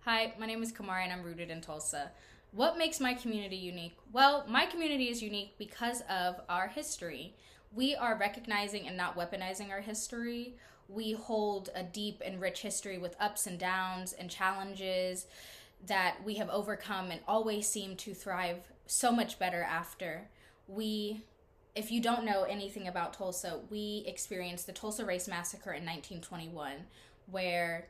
Hi, my name is Komari and I'm rooted in Tulsa. What makes my community unique? Well, my community is unique because of our history. We are recognizing and not weaponizing our history. We hold a deep and rich history with ups and downs and challenges that we have overcome and always seem to thrive so much better after. We If you don't know anything about Tulsa, we experienced the Tulsa Race Massacre in 1921, where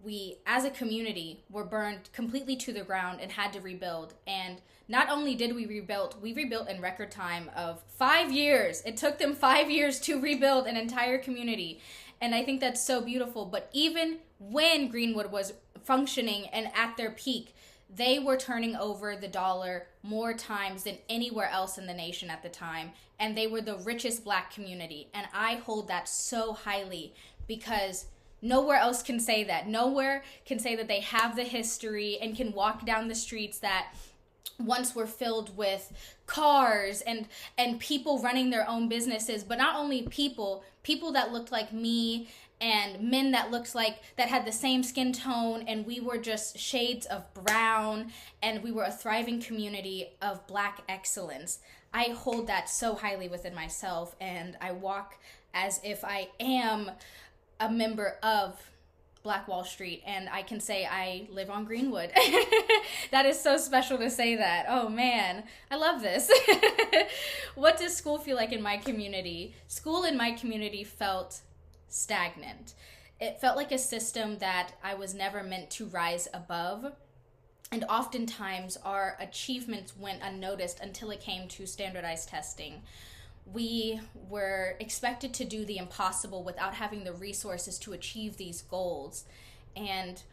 we as a community were burned completely to the ground and had to rebuild. And not only did we rebuilt in record time of 5 years. It took them 5 years to rebuild an entire community. And I think that's so beautiful. But even when Greenwood was functioning and at their peak, they were turning over the dollar more times than anywhere else in the nation at the time. And they were the richest Black community. And I hold that so highly because nowhere else can say that. Nowhere can say that they have the history and can walk down the streets that once were filled with cars and people running their own businesses. But not only people that looked like me, and men that had the same skin tone, and we were just shades of brown, and we were a thriving community of Black excellence. I hold that so highly within myself, and I walk as if I am a member of Black Wall Street, and I can say I live on Greenwood. That is so special to say that. Oh man, I love this. What does school feel like in my community? School in my community felt stagnant. It felt like a system that I was never meant to rise above. And oftentimes our achievements went unnoticed until it came to standardized testing. We were expected to do the impossible without having the resources to achieve these goals. And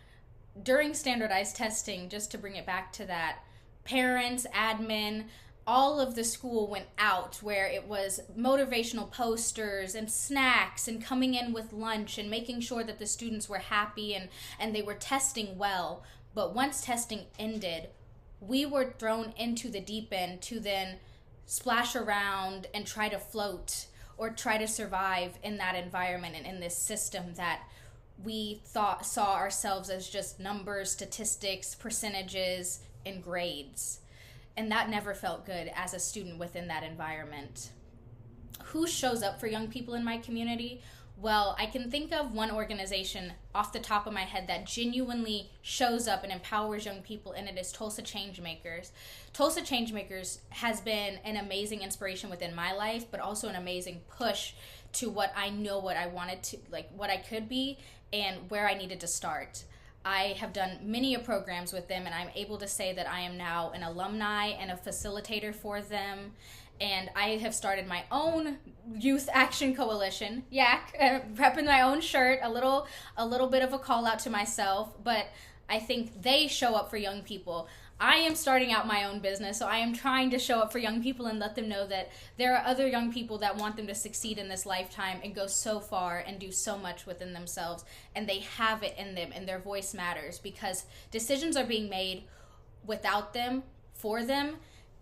during standardized testing, just to bring it back to that, parents, admin, all of the school went out, where it was motivational posters and snacks and coming in with lunch and making sure that the students were happy and they were testing well. But once testing ended, we were thrown into the deep end to then splash around and try to float or try to survive in that environment and in this system that we saw ourselves as just numbers, statistics, percentages, and grades. And that never felt good as a student within that environment. Who shows up for young people in my community? Well, I can think of one organization off the top of my head that genuinely shows up and empowers young people, and it is Tulsa Changemakers. Tulsa Changemakers has been an amazing inspiration within my life, but also an amazing push to what I know what I wanted to, like what I could be and where I needed to start. I have done many programs with them, and I'm able to say that I am now an alumni and a facilitator for them. And I have started my own youth action coalition, YAC, repping my own shirt, a little bit of a call out to myself, but I think they show up for young people. I am starting out my own business, so I am trying to show up for young people and let them know that there are other young people that want them to succeed in this lifetime and go so far and do so much within themselves, and they have it in them, and their voice matters because decisions are being made without them, for them.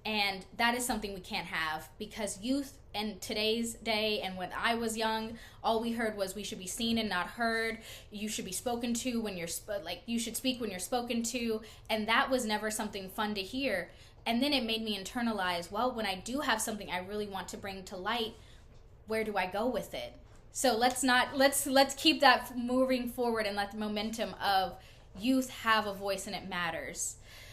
And that is something we can't have, because youth in today's day, and when I was young, all we heard was we should be seen and not heard. You should be spoken to when you should speak when you're spoken to. And that was never something fun to hear. And then it made me internalize, well, when I do have something I really want to bring to light, where do I go with it? So let's keep that moving forward and let the momentum of youth have a voice, and it matters.